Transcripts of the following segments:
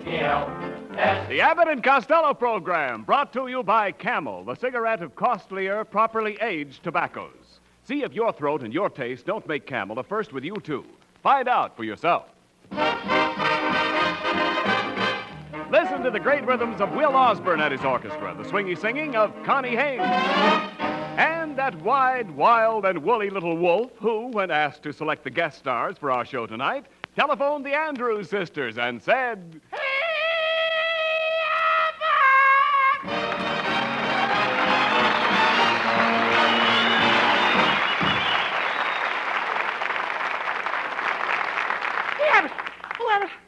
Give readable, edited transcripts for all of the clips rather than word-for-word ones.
The Abbott and Costello program, brought to you by Camel, the cigarette of costlier, properly aged tobaccos. See if your throat and your taste don't make Camel a first with you, too. Find out for yourself. Listen to the great rhythms of Will Osborne and his orchestra, the swingy singing of Connie Haynes. And that wide, wild, and woolly little wolf who, when asked to select the guest stars for our show tonight, telephoned the Andrews sisters and said...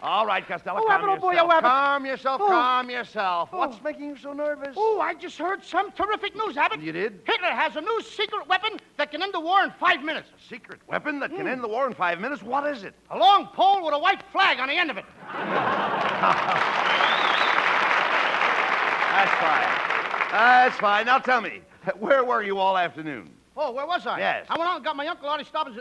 All right, Costello, Calm yourself. Calm yourself. What's making you so nervous? Oh, I just heard some terrific news, Abbott. You did? Hitler has a new secret weapon that can end the war in 5 minutes. A secret weapon that can end the war in 5 minutes? What is it? A long pole with a white flag on the end of it. That's fine. That's fine. Now tell me, where were you all afternoon? Oh, where was I? Yes. I went out and got my Uncle Artie Stebbins.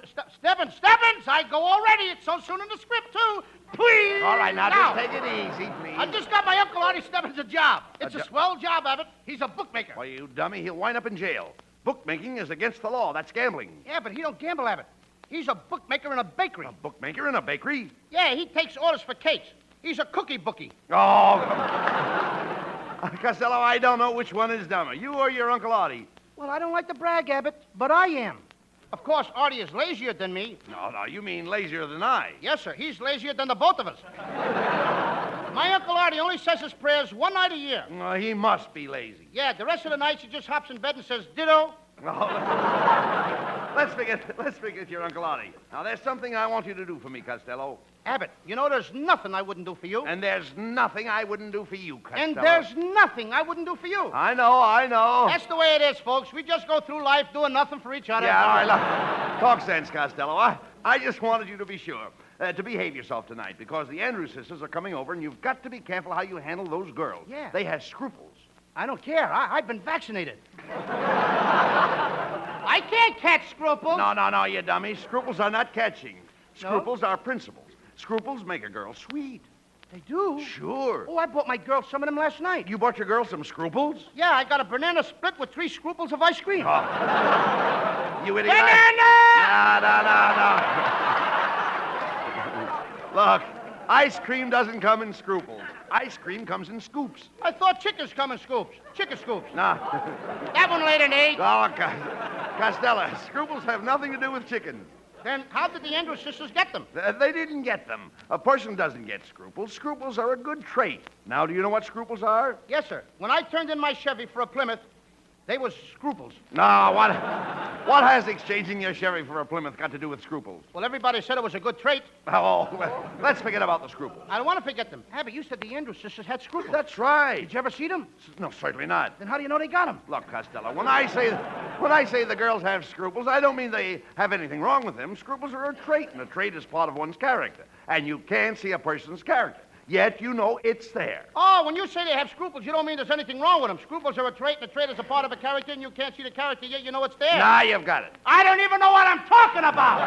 I go already. It's so soon in the script, too. Please. All right, now just take it easy, please. I just got my Uncle Artie Stebbins a job. It's a swell job, Abbott. He's a bookmaker. Why, you dummy, he'll wind up in jail. Bookmaking is against the law. That's gambling. Yeah, but he don't gamble, Abbott. He's a bookmaker in a bakery. A bookmaker in a bakery? Yeah, he takes orders for cakes. He's a cookie bookie. Oh, Costello, I don't know which one is dumber, you or your Uncle Artie. Well, I don't like to brag, Abbott, but I am. Of course, Artie is lazier than me. No, you mean lazier than I. Yes, sir. He's lazier than the both of us. My Uncle Artie only says his prayers one night a year. Well, he must be lazy. Yeah, the rest of the nights he just hops in bed and says ditto. Let's forget your Uncle Artie. Now, there's something I want you to do for me, Costello. Abbott, you know there's nothing I wouldn't do for you. And there's nothing I wouldn't do for you, Costello. And there's nothing I wouldn't do for you. I know. That's the way it is, folks. We just go through life doing nothing for each other. Yeah, all right, look. Talk sense, Costello. I just wanted you to be sure to behave yourself tonight because the Andrews sisters are coming over and you've got to be careful how you handle those girls. Yeah. They have scruples. I don't care. I've been vaccinated. I can't catch scruples. No, you dummy. Scruples are not catching. Scruples are principles. Scruples make a girl sweet. They do? Sure. Oh, I bought my girl some of them last night. You bought your girl some scruples? Yeah, I got a banana split with 3 scruples of ice cream. Oh. You idiot. Banana! No. Look, ice cream doesn't come in scruples. Ice cream comes in scoops. I thought chickens come in scoops. Chicken scoops. No. That one laid an egg. Oh, Costello, scruples have nothing to do with chicken. Then how did the Andrews sisters get them? They didn't get them. A person doesn't get scruples. Scruples are a good trait. Now, do you know what scruples are? Yes, sir. When I turned in my Chevy for a Plymouth, they was scruples. No, what has exchanging your Chevy for a Plymouth got to do with scruples? Well, everybody said it was a good trait. Oh, well, let's forget about the scruples. I don't want to forget them. Abbott, you said the Andrews sisters had scruples. That's right. Did you ever see them? No, certainly not. Then how do you know they got them? Look, Costello, when I say the girls have scruples, I don't mean they have anything wrong with them. Scruples are a trait, and a trait is part of one's character. And you can't see a person's character. Yet you know it's there. Oh, when you say they have scruples, you don't mean there's anything wrong with them. Scruples are a trait, and a trait is a part of a character, and you can't see the character, yet you know it's there. Nah, you've got it. I don't even know what I'm talking about.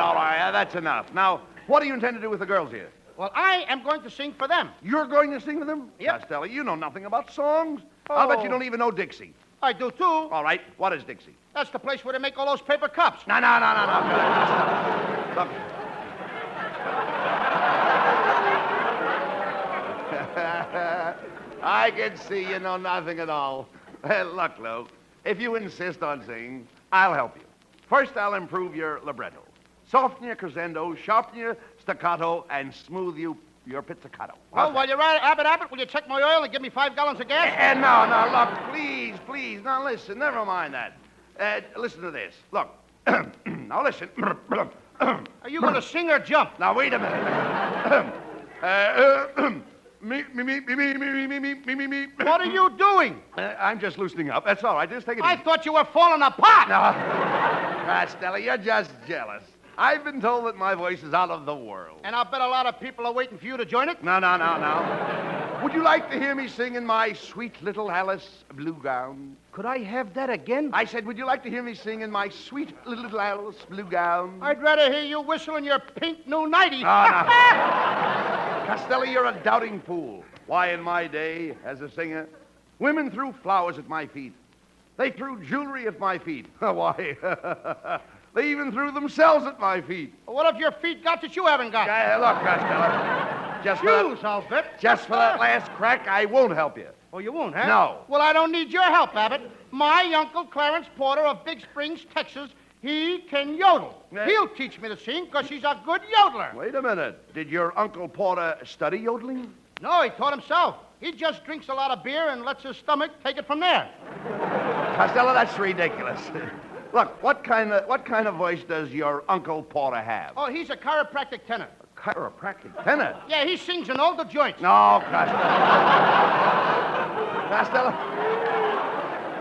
All right, that's enough. Now, what do you intend to do with the girls here? Well, I am going to sing for them. You're going to sing for them? Yep. Costello, you know nothing about songs. I'll bet you don't even know Dixie. I do, too. All right, what is Dixie? That's the place where they make all those paper cups. No. Look. I can see you know nothing at all. Look, Lou, if you insist on singing, I'll help you. First, I'll improve your libretto. Soften your crescendo, sharpen your staccato, and smooth your pizzicato. Well, while you're at it, Abbott, will you check my oil and give me 5 gallons of gas? No, look, please. Now, listen, never mind that. Listen to this. Look, now listen. Are you going to sing or jump? Now, wait a minute. Me. What are you doing? I'm just loosening up. That's all right. Just take it I easy. thought you were falling apart. No. Costello, you're just jealous. I've been told that my voice is out of the world. And I'll bet a lot of people are waiting for you to join it. No. Would you like to hear me sing in my sweet little Alice blue gown? Could I have that again? I said, would you like to hear me sing in my sweet little Alice blue gown? I'd rather hear you whistle in your pink new nightie. No. Costello, you're a doubting fool. Why, in my day, as a singer, women threw flowers at my feet. They threw jewelry at my feet. Why, they even threw themselves at my feet. Well, what if your feet got that you haven't got? Look, Costello, just for that last crack, I won't help you. Oh, you won't, huh? No. Well, I don't need your help, Abbott. My Uncle Clarence Porter of Big Springs, Texas, he can yodel. He'll teach me to sing because he's a good yodeler. Wait a minute. Did your Uncle Porter study yodeling? No, he taught himself. He just drinks a lot of beer and lets his stomach take it from there. Costello, that's ridiculous. Look, what kind of voice does your Uncle Porter have? Oh, he's a chiropractic tenor. Chiropractic tenor? Yeah, he sings in all the joints. No,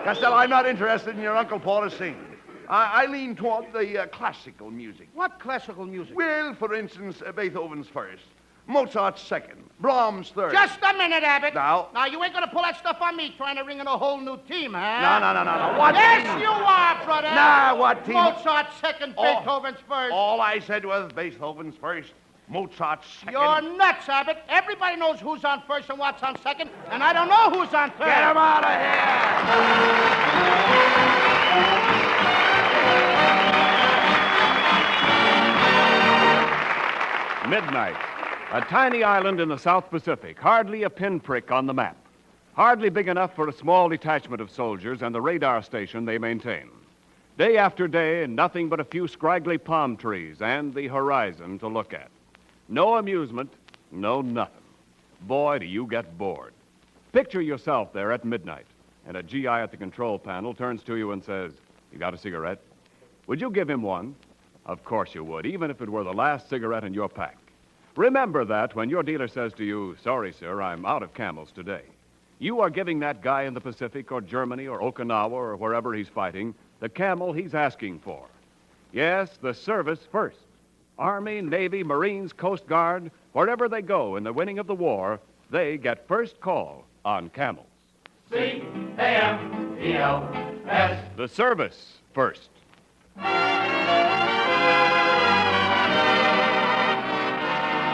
Costello, I'm not interested in your Uncle Porter singing. I lean toward the classical music. What classical music? Well, for instance, Beethoven's first, Mozart's second, Brahms' third. Just a minute, Abbott. Now, you ain't gonna pull that stuff on me trying to ring in a whole new team, huh? No. What Yes, team? you are, brother. Nah, what team? Mozart's second, Beethoven's first. All I said was Beethoven's first, Mozart's second. You're nuts, Abbott. Everybody knows who's on first and what's on second, and I don't know who's on third. Get him out of here! Midnight. A tiny island in the South Pacific, hardly a pinprick on the map. Hardly big enough for a small detachment of soldiers and the radar station they maintain. Day after day, nothing but a few scraggly palm trees and the horizon to look at. No amusement, no nothing. Boy, do you get bored. Picture yourself there at midnight, and a GI at the control panel turns to you and says, "You got a cigarette?" Would you give him one? Of course you would, even if it were the last cigarette in your pack. Remember that when your dealer says to you, "Sorry, sir, I'm out of Camels today." You are giving that guy in the Pacific or Germany or Okinawa or wherever he's fighting the Camel he's asking for. Yes, the service first. Army, Navy, Marines, Coast Guard, wherever they go in the winning of the war, they get first call on Camels. C-A-M-E-L-S. The service first.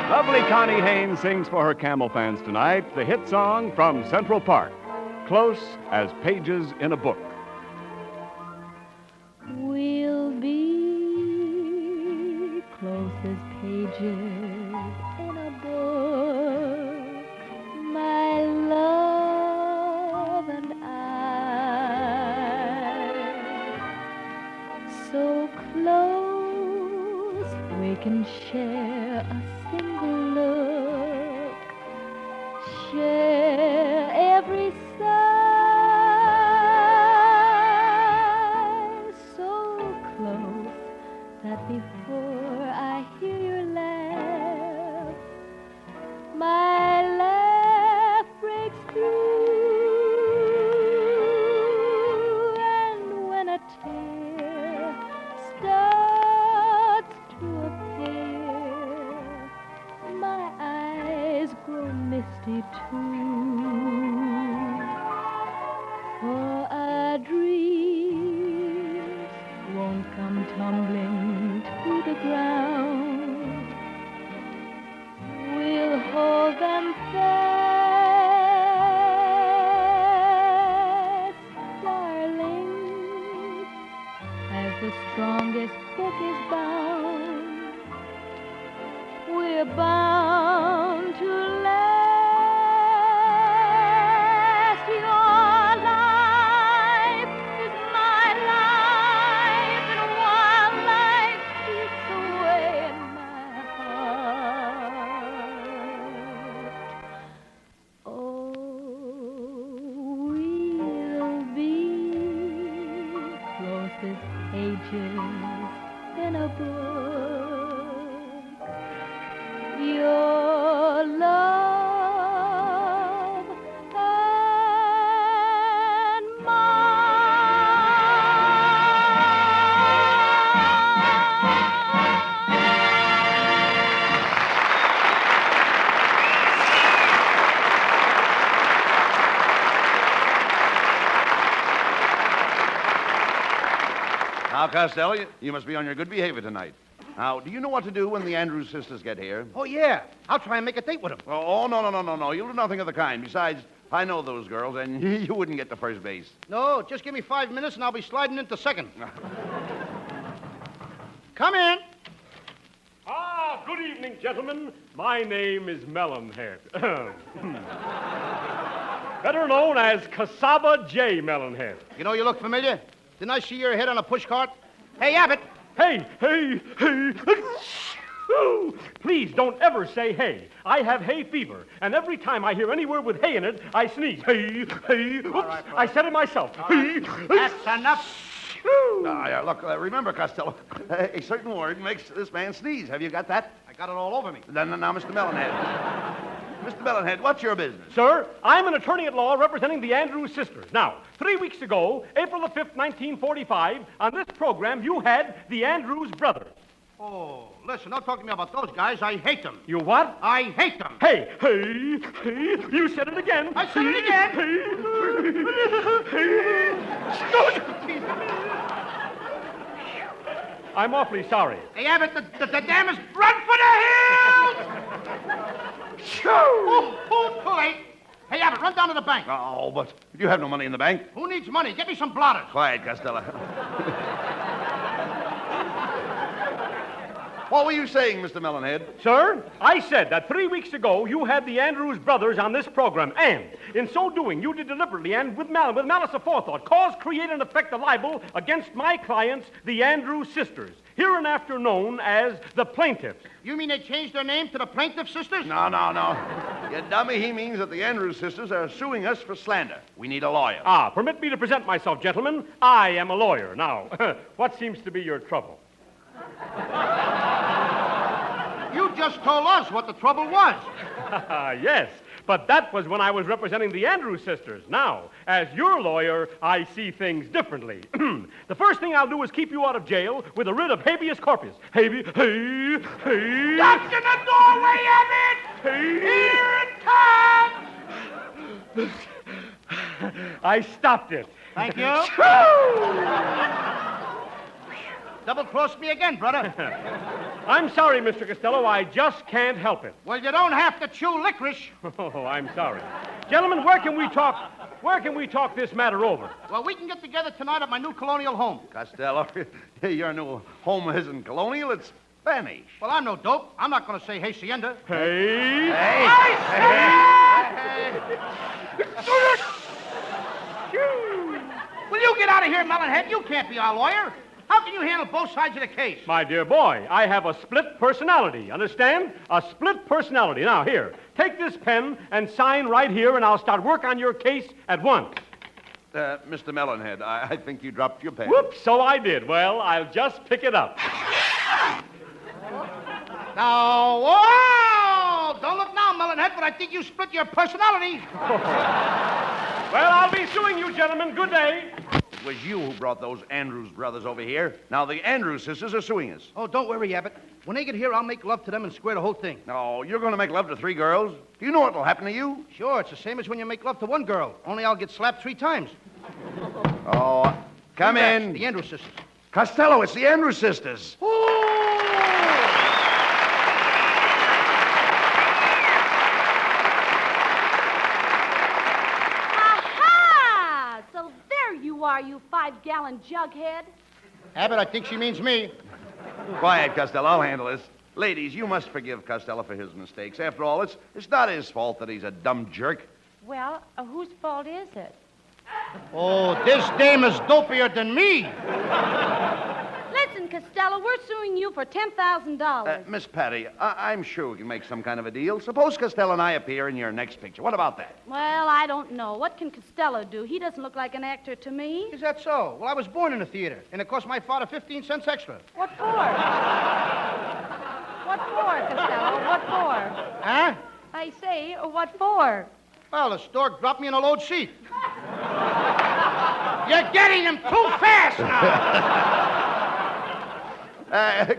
Lovely Connie Haynes sings for her Camel fans tonight the hit song from Central Park, Close as Pages in a Book. We'll be close as pages in a book, my love and I, so close we can share a single look, share every sigh, so close that before I hear your laugh, my laugh breaks through, and when a tear starts to appear, my eyes grow misty too. For our dreams won't come tumbling to the ground. We'll hold them fast, darling, as the strongest book is bound. We're bound to last. Your life is my life, and while life eats away in my heart, oh, we'll be close as pages in a book. Your love and Now, Costello, you must be on your good behavior tonight. Now, do you know what to do when the Andrews sisters get here? Oh, yeah. I'll try and make a date with them. Oh, no. You'll do nothing of the kind. Besides, I know those girls, and you wouldn't get to first base. No, just give me 5 minutes and I'll be sliding into second. Come in. Ah, good evening, gentlemen. My name is Melonhead. Better known as Cassava J. Melonhead. You know, you look familiar. Didn't I see your head on a pushcart? Hey, Abbott. Hey. Please don't ever say hey. I have hay fever, and every time I hear any word with hay in it, I sneeze. Hey. Oops, right. I said it myself. That's enough. Look, remember, Costello, a certain word makes this man sneeze. Have you got that? I got it all over me. Now, Mr. Melonhead. Mr. Melonhead, what's your business? Sir, I'm an attorney at law representing the Andrews sisters. Now, 3 weeks ago, April the 5th, 1945, on this program, you had the Andrews brothers. Oh, listen, don't talk to me about those guys. I hate them. You what? I hate them. Hey. You said it again. I said it again. I'm awfully sorry. Hey, Abbott, the dam is run for the hills! Oh, too late. Hey, Abbott, run down to the bank. Oh, but you have no money in the bank. Who needs money? Get me some blotters. Quiet, Costello. What were you saying, Mr. Melonhead? Sir, I said that 3 weeks ago you had the Andrews brothers on this program, and in so doing, you did deliberately and with malice aforethought cause, create, and effect a libel against my clients, the Andrews sisters, hereinafter known as the plaintiffs. You mean they changed their name to the Plaintiff Sisters? No. You dummy, he means that the Andrews sisters are suing us for slander. We need a lawyer. Permit me to present myself, gentlemen. I am a lawyer. Now, what seems to be your trouble? You just told us what the trouble was. Yes, but that was when I was representing the Andrews sisters. Now, as your lawyer, I see things differently. The first thing I'll do is keep you out of jail with a writ of habeas corpus. Duck in the doorway, Abbott! Here it comes! I stopped it. Thank you. Double-crossed me again, brother. I'm sorry, Mr. Costello. I just can't help it. Well, you don't have to chew licorice. Oh, I'm sorry. Gentlemen, where can we talk this matter over? Well, we can get together tonight at my new colonial home. Costello, your new home isn't colonial, it's Spanish. Well, I'm no dope. I'm not going to say hacienda. Hey. Will you get out of here, Melonhead? You can't be our lawyer. How can you handle both sides of the case? My dear boy, I have a split personality. Understand? A split personality. Now, here, take this pen and sign right here, and I'll start work on your case at once. Mr. Melonhead, I think you dropped your pen. Whoops, so I did. Well, I'll just pick it up. Now, whoa! Don't look now, Melonhead, but I think you split your personality. Well, I'll be suing you, gentlemen. Good day. It was you who brought those Andrews brothers over here. Now the Andrews sisters are suing us. Oh, don't worry, Abbott. When they get here, I'll make love to them and square the whole thing. No, you're going to make love to 3 girls? Do you know what will happen to you? Sure, it's the same as when you make love to one girl. Only I'll get slapped 3 times. Oh, come in. The Andrews sisters. Costello, it's the Andrews sisters. Aha! So there you are, you 5-gallon jughead. Abbott, I think she means me. Quiet, Costello. I'll handle this. Ladies, you must forgive Costello for his mistakes. After all, it's not his fault that he's a dumb jerk. Well, whose fault is it? Oh, this dame is dopier than me. Listen, Costello, we're suing you for $10,000. Miss Patty, I'm sure we can make some kind of a deal. Suppose Costello and I appear in your next picture. What about that? Well, I don't know. What can Costello do? He doesn't look like an actor to me. Is that so? Well, I was born in a theater, and it cost my father 15 cents extra. What for? What for, Costello? What for? Huh? I say, what for? Well, the stork dropped me in a load seat. You're getting him too fast now.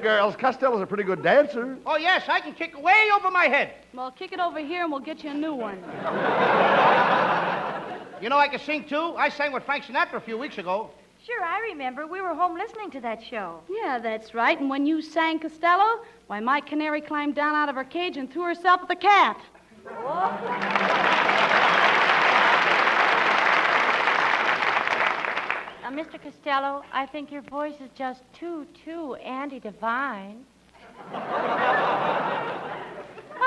Girls, Costello's a pretty good dancer. Oh, yes, I can kick way over my head. Well, kick it over here and we'll get you a new one. You know I can sing, too? I sang with Frank Sinatra a few weeks ago. Sure, I remember. We were home listening to that show. Yeah, that's right. And when you sang Costello, why, my canary climbed down out of her cage and threw herself at the cat. Mr. Costello, I think your voice is just too Andy-Divine.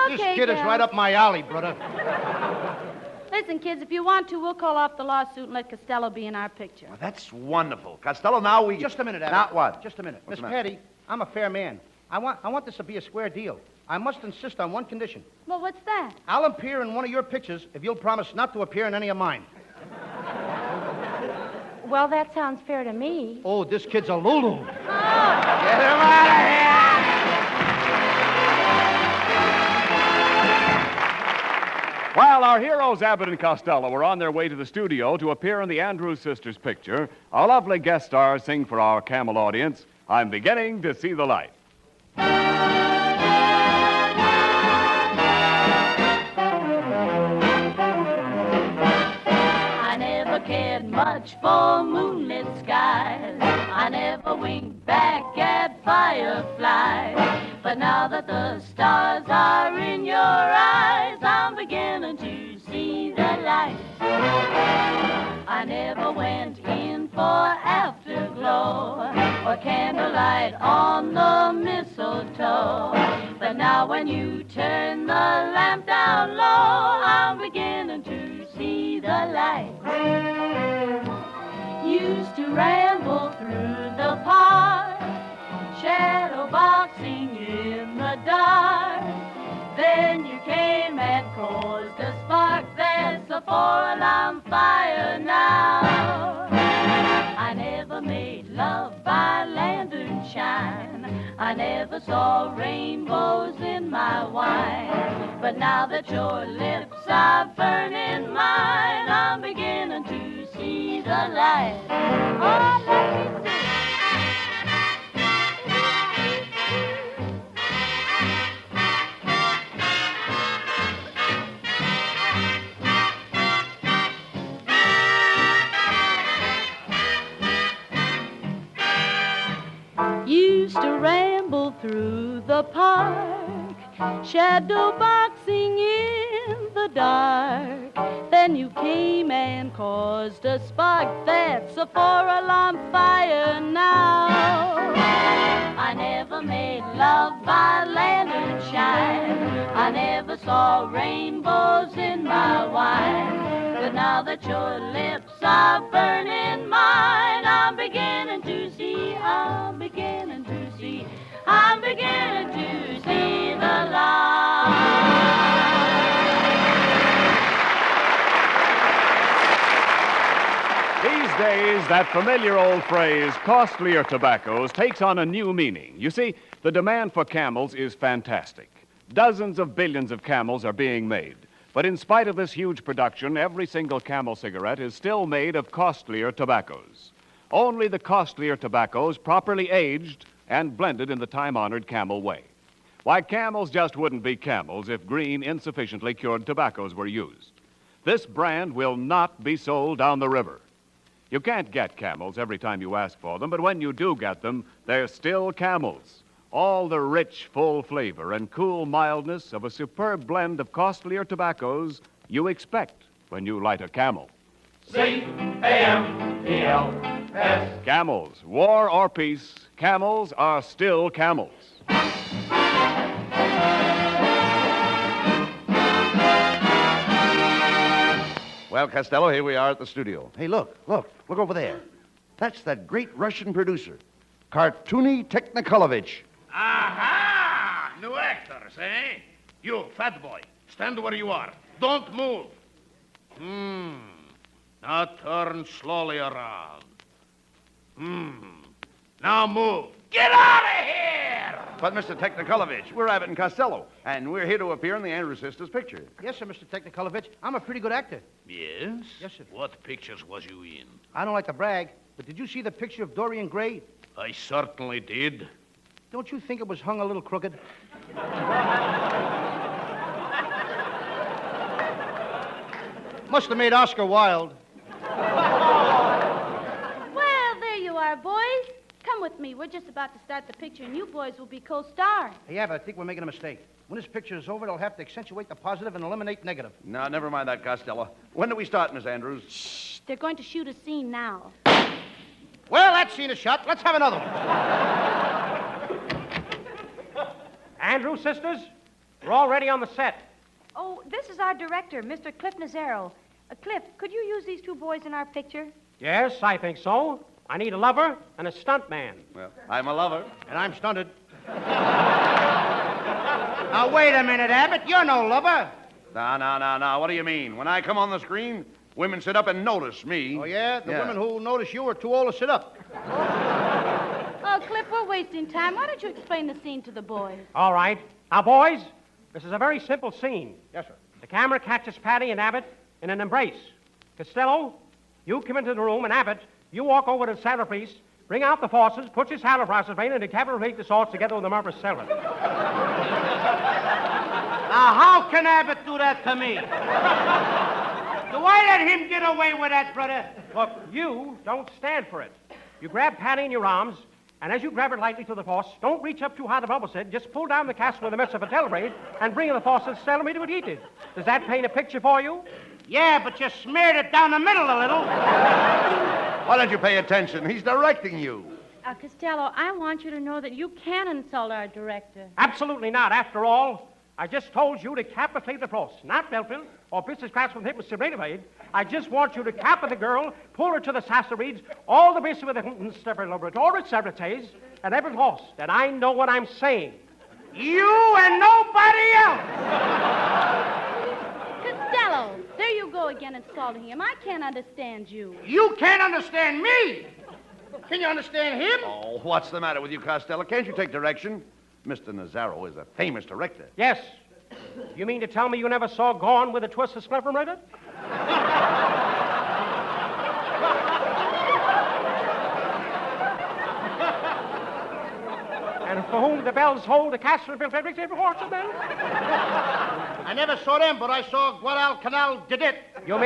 This kid is right up my alley, brother. Listen, kids, if you want to, we'll call off the lawsuit and let Costello be in our picture. Well, that's wonderful. Costello, now we... Just a minute, Abbott. Not what? Just a minute. What's Miss the matter? Patty, I'm a fair man. I want this to be a square deal. I must insist on one condition. Well, what's that? I'll appear in one of your pictures if you'll promise not to appear in any of mine. Well, that sounds fair to me. Oh, this kid's a Lulu. Get him out of here! While our heroes, Abbott and Costello, were on their way to the studio to appear in the Andrews Sisters picture, our lovely guest stars sing for our Camel audience, I'm Beginning to See the Light. I never cared much for moonlit skies. I never winked back at fireflies. But now that the stars are in your eyes, I'm beginning to see the light. I never went in for afterglow or candlelight on the mistletoe. But now when you turn the lamp down low, I'm beginning to see the light. Used to ramble through the park, shadow boxing in the dark. Then you came and caused a spark that's a four-alarm fire now. I never made love by lantern shine. I never saw rainbows in my wine. But now that your lips are burning mine, I'm beginning to see the light. Oh, let me see. Used to ramble through the park, shadow boxing in the dark. Then you came and caused a spark that's a four-alarm fire now. I never made love by lantern shine. I never saw rainbows in my wine. But now that your lips are burning mine, I'm beginning to see, I'm beginning to see, I'm beginning to see the light. These days, that familiar old phrase, costlier tobaccos, takes on a new meaning. You see, the demand for Camels is fantastic. Dozens of billions of Camels are being made. But in spite of this huge production, every single Camel cigarette is still made of costlier tobaccos. Only the costlier tobaccos properly aged and blended in the time-honored Camel way. Why, Camels just wouldn't be Camels if green, insufficiently cured tobaccos were used. This brand will not be sold down the river. You can't get Camels every time you ask for them, but when you do get them, they're still Camels. All the rich, full flavor and cool mildness of a superb blend of costlier tobaccos you expect when you light a Camel. C-A-M-E-L-S. Camels, war or peace, Camels are still Camels. Well, Costello, here we are at the studio. Hey, look over there. That's that great Russian producer, Cartoony Technikolovich. Aha! New actors, eh? You, fat boy, stand where you are. Don't move. Now turn slowly around. Now move. Get out of here! But, Mr. Technikolovich, we're Abbott and Costello, and we're here to appear in the Andrews Sisters picture. Yes, sir, Mr. Technikolovich. I'm a pretty good actor. Yes? Yes, sir. What pictures was you in? I don't like to brag, but did you see the picture of Dorian Gray? I certainly did. Don't you think it was hung a little crooked? Must have made Oscar wild. Well, there with me. We're just about to start the picture, and you boys will be co-stars. Yeah, but I think we're making a mistake. When this picture is over, they'll have to accentuate the positive and eliminate negative. No, never mind that, Costello. When do we start, Miss Andrews? Shh, they're going to shoot a scene now. Well, that scene is shot. Let's have another one. Andrew, sisters, we're all ready on the set. Oh, this is our director, Mr. Cliff Nazaro. Cliff, could you use these two boys in our picture? Yes, I think so. I need a lover and a stunt man. Well, I'm a lover. And I'm stunted. Now, wait a minute, Abbott. You're no lover. No. What do you mean? When I come on the screen, women sit up and notice me. Oh, yeah? The women who notice you are too old to sit up. Oh, Cliff, we're wasting time. Why don't you explain the scene to the boys? All right. Now, boys, this is a very simple scene. Yes, sir. The camera catches Patty and Abbott in an embrace. Costello, you come into the room, and Abbott, you walk over to the centerpiece, bring out the faucets, put your salad process vein, and decapitate the sauce together with the Murphy celery. Now, how can Abbott do that to me? Do I let him get away with that, brother? Look, you don't stand for it. You grab Patty in your arms, and as you grab her lightly to the faucet, don't reach up too high to bubble set. Just pull down the castle with a mess of a telebraid and bring in the faucet celery to eat it. Does that paint a picture for you? Yeah, but you smeared it down the middle a little. Why don't you pay attention? He's directing you. Costello, I want you to know that you can insult our director. Absolutely not. After all, I just told you to capitate the frost, not Belfield or business class with him with Sabrina. I just want you to cap the girl, pull her to the Sassarides, all the base with the Stepper Laboratory, Sabrates, and every horse. And I know what I'm saying. You and nobody else. Costello, there you go again insulting him. I can't understand you. You can't understand me. Can you understand him? Oh, what's the matter with you, Costello? Can't you take direction? Mr. Nazaro is a famous director. Yes. You mean to tell me you never saw Gone with a Twist of Scleffermurder? And for whom the bells hold the castle of Frederick's every horse of them? I never saw them, but I saw Guadalcanal did it. You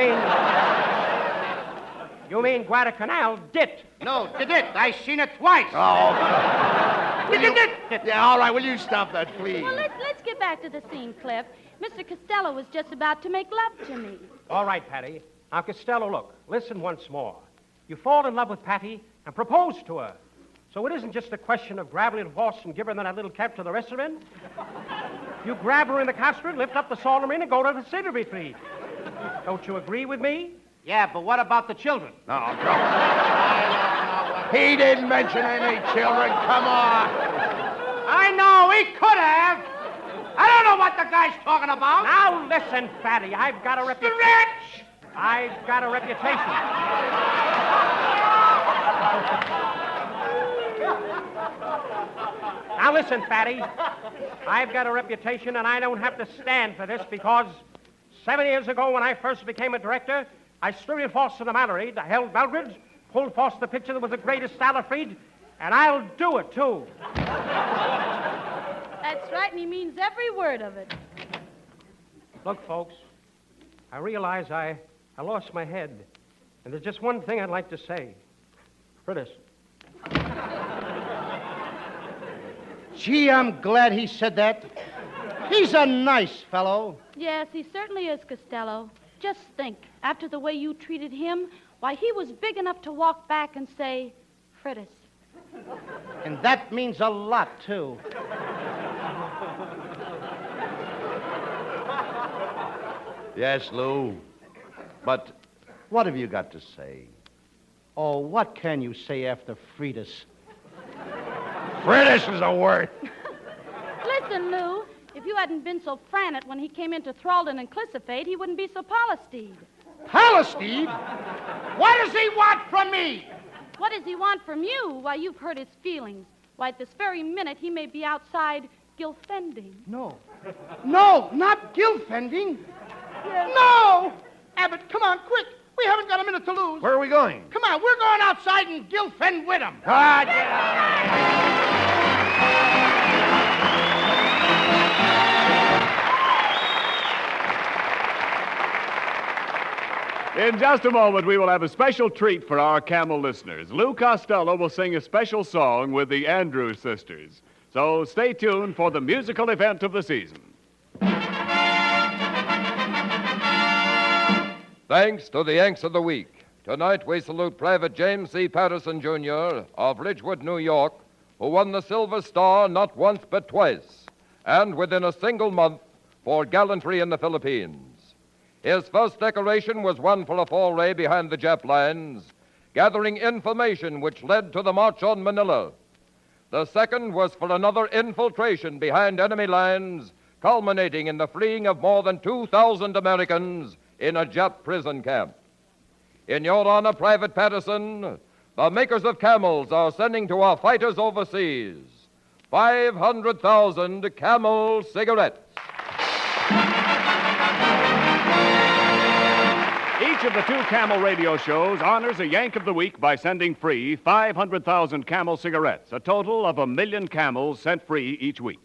mean Guadalcanal dit? No, did it. I seen it twice. Oh. Did it. Yeah, all right. Will you stop that, please? Well, let's get back to the scene, Cliff. Mr. Costello was just about to make love to me. All right, Patty. Now, Costello, look, listen once more. You fall in love with Patty and propose to her. So it isn't just a question of grabbing a horse and giving her that little cap to the restaurant. You grab her in the castrate, lift up the Solomon, and go to the cedar retreat. Don't you agree with me? Yeah, but what about the children? No, go. He didn't mention any children. Come on. I know, he could have. I don't know what the guy's talking about. Now listen, Fatty, I've got a reputation. Stretch! I've got a reputation. Now listen, Fatty, I've got a reputation and I don't have to stand for this because 7 years ago when I first became a director, I stood in Foster the Mallory, I held Belgrade, pulled Foster the picture that was the greatest Salafried, and I'll do it, too. That's right, and he means every word of it. Look, folks, I realize I lost my head, and there's just one thing I'd like to say. Fritters. Gee, I'm glad he said that. He's a nice fellow. Yes, he certainly is, Costello. Just think, after the way you treated him, why, he was big enough to walk back and say, Fritters. And that means a lot, too. Yes, Lou. But what have you got to say? Oh, what can you say after Fritas? British is a word. Listen, Lou, if you hadn't been so frantic when he came into Thraldon and Clissophade, he wouldn't be so Palestine. Palestine? What does he want from me? What does he want from you? Why, you've hurt his feelings. Why, at this very minute, he may be outside Gilfending. No, not Gilfending. Yes. No! Abbott, come on, quick. We haven't got a minute to lose. Where are we going? Come on, we're going outside and Gilfend with him. Ah, get out In just a moment, we will have a special treat for our Camel listeners. Lou Costello will sing a special song with the Andrews Sisters. So stay tuned for the musical event of the season. Thanks to the Yanks of the Week. Tonight we salute Private James C. Patterson, Jr. of Ridgewood, New York, who won the Silver Star not once but twice, and within a single month for gallantry in the Philippines. His first decoration was won for a foray behind the Jap lines, gathering information which led to the march on Manila. The second was for another infiltration behind enemy lines, culminating in the freeing of more than 2,000 Americans in a Jap prison camp. In your honor, Private Patterson, the makers of Camels are sending to our fighters overseas 500,000 Camel cigarettes. Each of the two Camel radio shows honors a Yank of the Week by sending free 500,000 Camel cigarettes, a total of 1 million Camels sent free each week.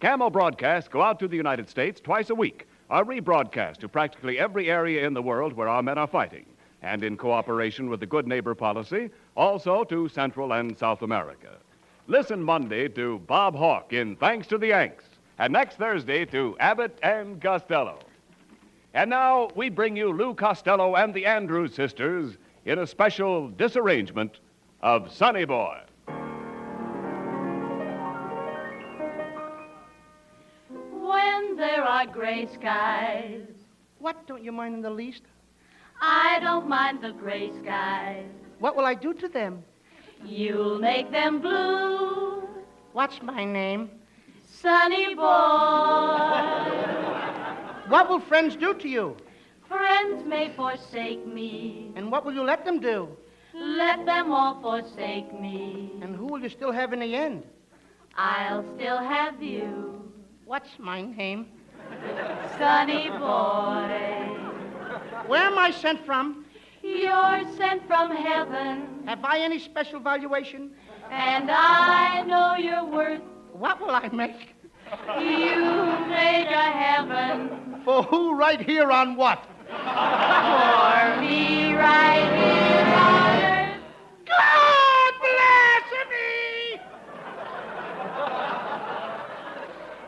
Camel broadcasts go out to the United States twice a week, are rebroadcast to practically every area in the world where our men are fighting, and in cooperation with the Good Neighbor policy, also to Central and South America. Listen Monday to Bob Hawke in Thanks to the Yanks, and next Thursday to Abbott and Costello. And now we bring you Lou Costello and the Andrews Sisters in a special disarrangement of Sonny Boy. When there are gray skies, What don't you mind in the least? I don't mind the gray skies. What will I do to them? You'll make them blue, What's my name? Sonny Boy. What will friends do to you? Friends may forsake me, And what will you let them do? let them all forsake me. And who will you still have in the end? I'll still have you, What's my name? Sonny Boy. Where am I sent from? You're sent from heaven, Have I any special valuation? and I know your worth. What will I make? You make a heaven For who right here on what? for me right here on earth. God bless me!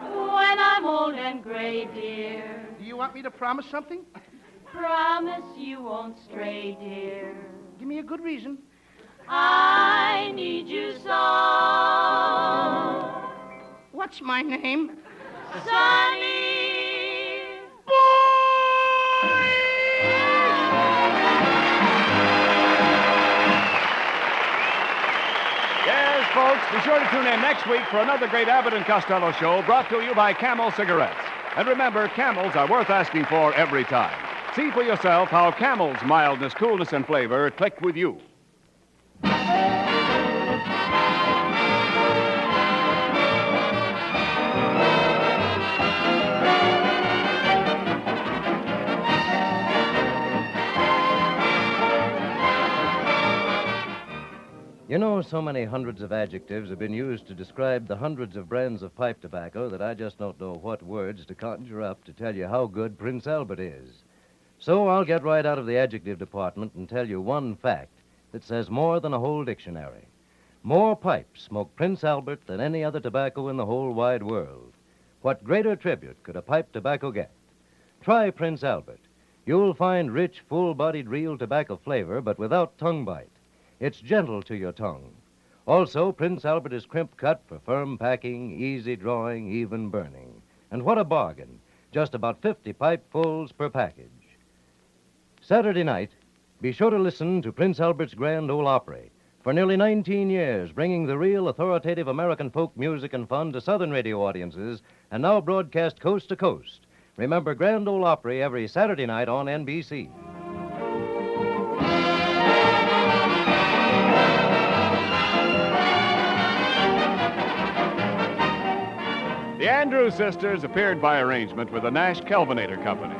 When I'm old and gray, dear, Do you want me to promise something? promise you won't stray, dear. Give me a good reason. I need you so. What's my name? Sonny Yes, folks, be sure to tune in next week for another great Abbott and Costello show brought to you by Camel Cigarettes. And remember, Camels are worth asking for every time. See for yourself how Camel's mildness, coolness, and flavor click with you. You know, so many hundreds of adjectives have been used to describe the hundreds of brands of pipe tobacco that I just don't know what words to conjure up to tell you how good Prince Albert is. So I'll get right out of the adjective department and tell you one fact that says more than a whole dictionary. More pipes smoke Prince Albert than any other tobacco in the whole wide world. What greater tribute could a pipe tobacco get? Try Prince Albert. You'll find rich, full-bodied real tobacco flavor, but without tongue bite. It's gentle to your tongue. Also, Prince Albert is crimp cut for firm packing, easy drawing, even burning. And what a bargain. Just about 50 pipefuls per package. Saturday night, be sure to listen to Prince Albert's Grand Ole Opry. For nearly 19 years, bringing the real authoritative American folk music and fun to Southern radio audiences, and now broadcast coast to coast. Remember Grand Ole Opry every Saturday night on NBC. The Andrews Sisters appeared by arrangement with the Nash Kelvinator Company.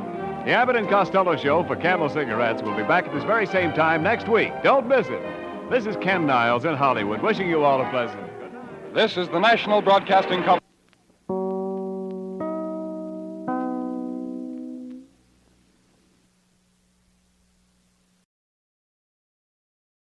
The Abbott and Costello Show for Camel Cigarettes will be back at this very same time next week. Don't miss it. This is Ken Niles in Hollywood, wishing you all a pleasant good night. This is the National Broadcasting Company.